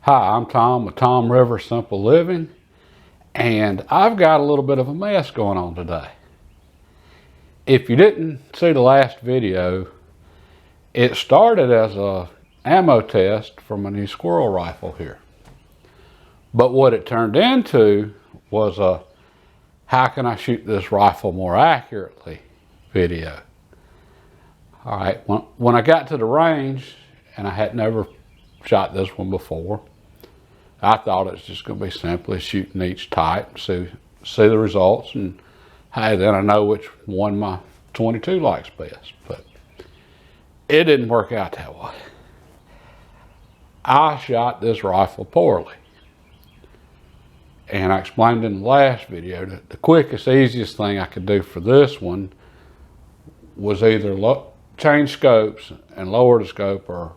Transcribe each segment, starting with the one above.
Hi, I'm Tom with Tom River Simple Living, and I've got a little bit of a mess going on today. If you didn't see the last video, it started as a ammo test for my new squirrel rifle here. But what it turned into was a how can I shoot this rifle more accurately video. All right, when I got to the range, and I had never shot this one before, I thought it was just going to be simply shooting each type, see the results, and hey, then I know which one my 22 likes best. But it didn't work out that way. I shot this rifle poorly. And I explained in the last video that the quickest, easiest thing I could do for this one was either change scopes and lower the scope, or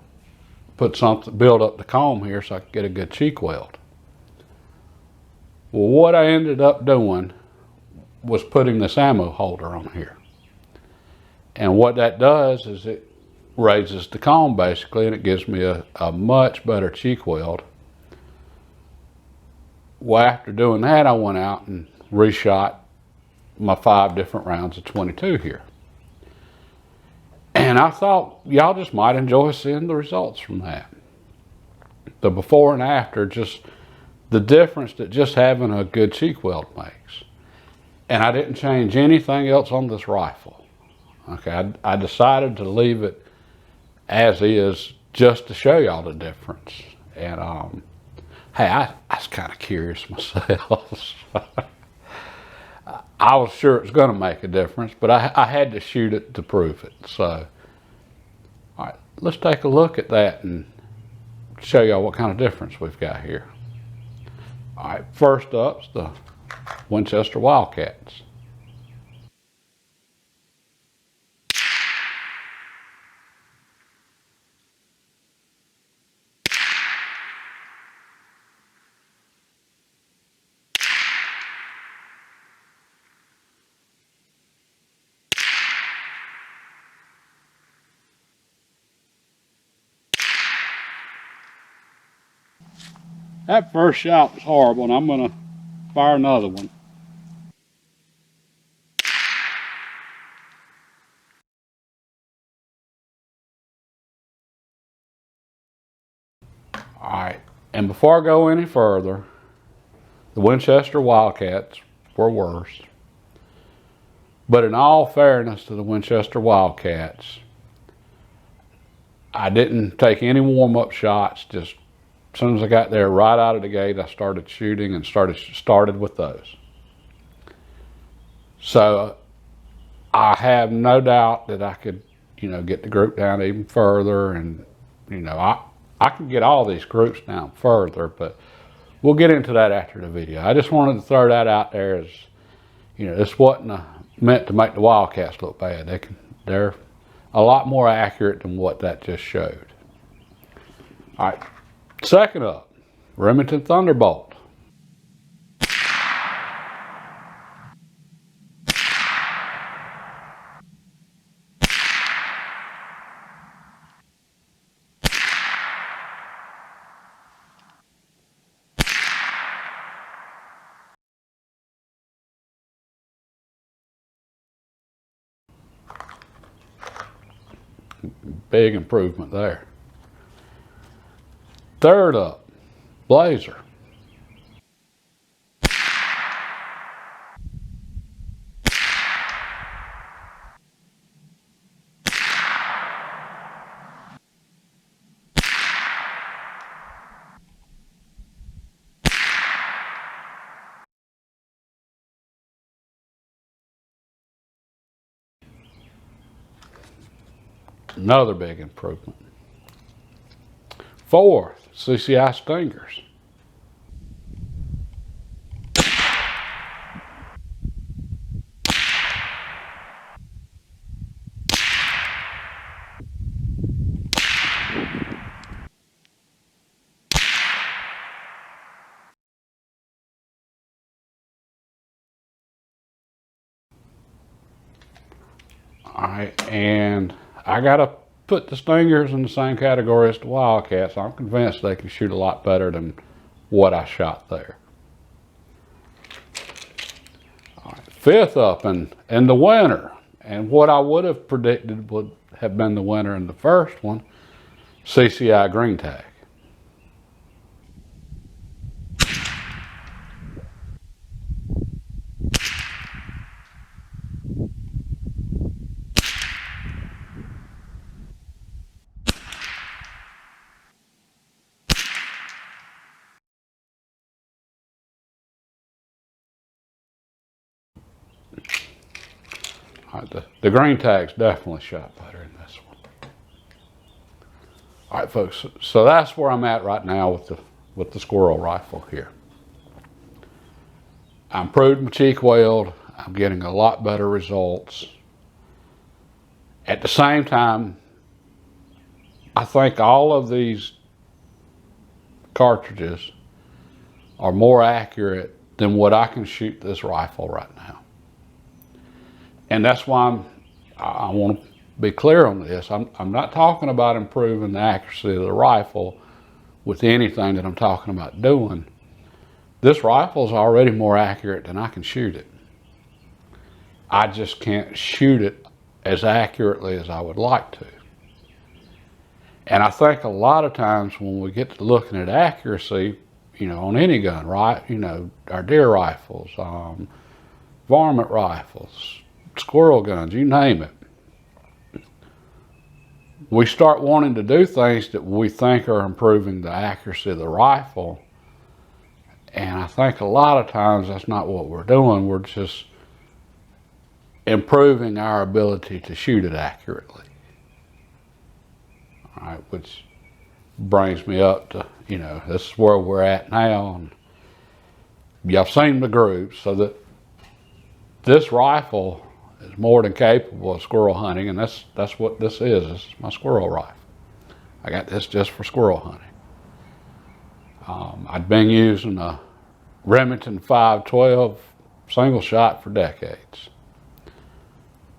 put something, build up the comb here so I could get a good cheek weld. Well, what I ended up doing was putting this ammo holder on here. And what that does is it raises the comb basically, and it gives me a much better cheek weld. Well, after doing that, I went out and reshot my 5 different rounds of 22 here. And I thought y'all just might enjoy seeing the results from that. The before and after, just the difference that just having a good cheek weld makes. And I didn't change anything else on this rifle. Okay, I decided to leave it as is just to show y'all the difference. And hey, I was kind of curious myself. I was sure it was going to make a difference, but I had to shoot it to prove it. So, all right, let's take a look at that and show y'all what kind of difference we've got here. All right, first up's the Winchester Wildcats. That first shot was horrible, and I'm going to fire another one. All right, and before I go any further, the Winchester Wildcats were worse. But in all fairness to the Winchester Wildcats, I didn't take any warm-up shots. Just as soon as I got there, right out of the gate, I started shooting and started with those. So I have no doubt that I could, get the group down even further, and I can get all these groups down further, but we'll get into that after the video. I just wanted to throw that out there as, this wasn't meant to make the Wildcats look bad. They're a lot more accurate than what that just showed. All right, second up, Remington Thunderbolt. Big improvement there. Third up, Blazer. Another big improvement. Fourth, CCI Stingers. All right, and I got a put the Stingers in the same category as the Wildcats. I'm convinced they can shoot a lot better than what I shot there. All right, fifth up in the winner, and what I would have predicted would have been the winner in the first one, CCI Green Tag. All right, the Green Tag's definitely shot better in this one. All right, folks, so that's where I'm at right now with the squirrel rifle here. I improved my cheek weld. I'm getting a lot better results. At the same time, I think all of these cartridges are more accurate than what I can shoot this rifle right now. And that's why I want to be clear on this. I'm not talking about improving the accuracy of the rifle with anything that I'm talking about doing. This rifle is already more accurate than I can shoot it. I just can't shoot it as accurately as I would like to. And I think a lot of times when we get to looking at accuracy, you know, on any gun, right? You know, our deer rifles, varmint rifles, squirrel guns, you name it. We start wanting to do things that we think are improving the accuracy of the rifle. And I think a lot of times that's not what we're doing. We're just improving our ability to shoot it accurately. All right, which brings me up to, you know, this is where we're at now. And y'all seen the groups, so that this rifle is more than capable of squirrel hunting, and that's what this is. This is my squirrel rifle. I got this just for squirrel hunting. I'd been using a Remington 512 single shot for decades.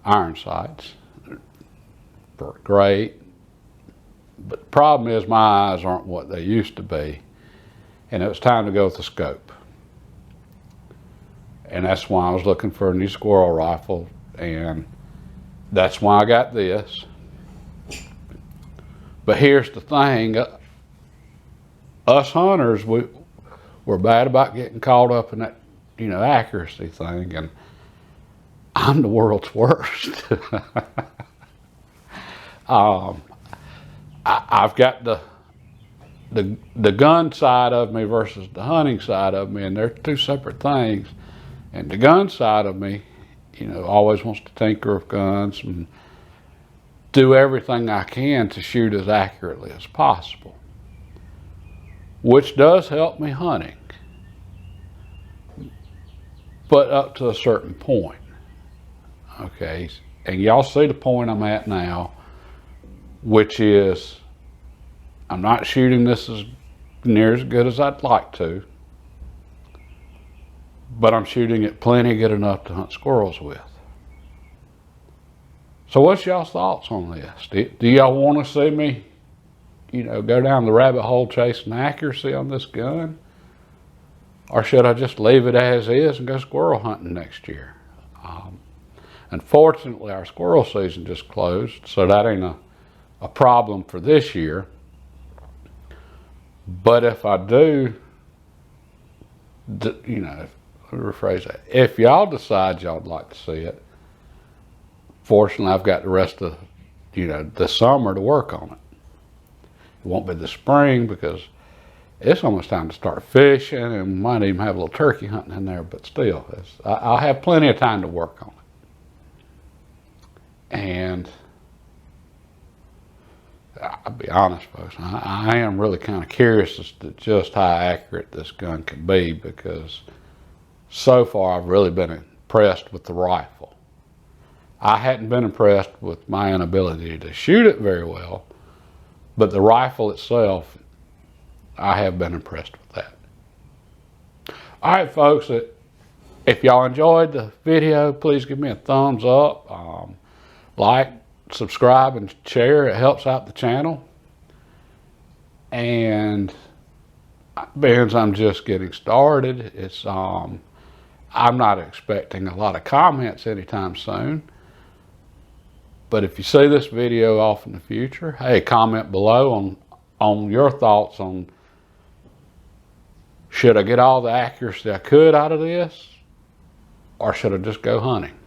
Iron sights, work great, but the problem is my eyes aren't what they used to be, and it was time to go with the scope. And that's why I was looking for a new squirrel rifle, and that's why I got this. But here's the thing, us hunters, we're bad about getting caught up in that, you know, accuracy thing, and I'm the world's worst. I've got the gun side of me versus the hunting side of me, and they're two separate things. And the gun side of me, you know, always wants to tinker with guns and do everything I can to shoot as accurately as possible, which does help me hunting, but up to a certain point. Okay, and y'all see the point I'm at now, which is I'm not shooting this as near as good as I'd like to, but I'm shooting it plenty good enough to hunt squirrels with. So what's y'all's thoughts on this? Do y'all want to see me, you know, go down the rabbit hole chasing accuracy on this gun? Or should I just leave it as is and go squirrel hunting next year? Unfortunately, our squirrel season just closed, so that ain't a problem for this year. But if I do, you know, let me rephrase that. If y'all decide y'all'd like to see it, fortunately, I've got the rest of, you know, the summer to work on it. It won't be the spring because it's almost time to start fishing, and might even have a little turkey hunting in there, but still, I'll have plenty of time to work on it. And I'll be honest, folks, I am really kind of curious as to just how accurate this gun can be, because so far I've really been impressed with the rifle. I hadn't been impressed with my inability to shoot it very well, but the rifle itself, I have been impressed with that. All right, folks, if y'all enjoyed the video, please give me a thumbs up. Like, subscribe and share. It helps out the channel. And being I'm just getting started, I'm not expecting a lot of comments anytime soon. But if you see this video off in the future, hey, comment below on your thoughts on, should I get all the accuracy I could out of this, or should I just go hunting?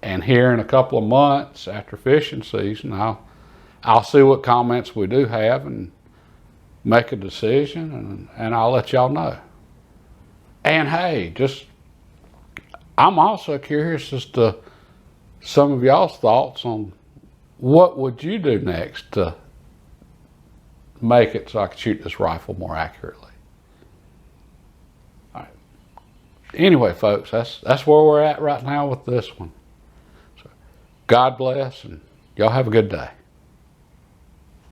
And here in a couple of months after fishing season, I'll see what comments we do have and make a decision, and I'll let y'all know. And hey, I'm also curious as to some of y'all's thoughts on what would you do next to make it so I could shoot this rifle more accurately. All right. Anyway, folks, that's where we're at right now with this one. So, God bless, and y'all have a good day.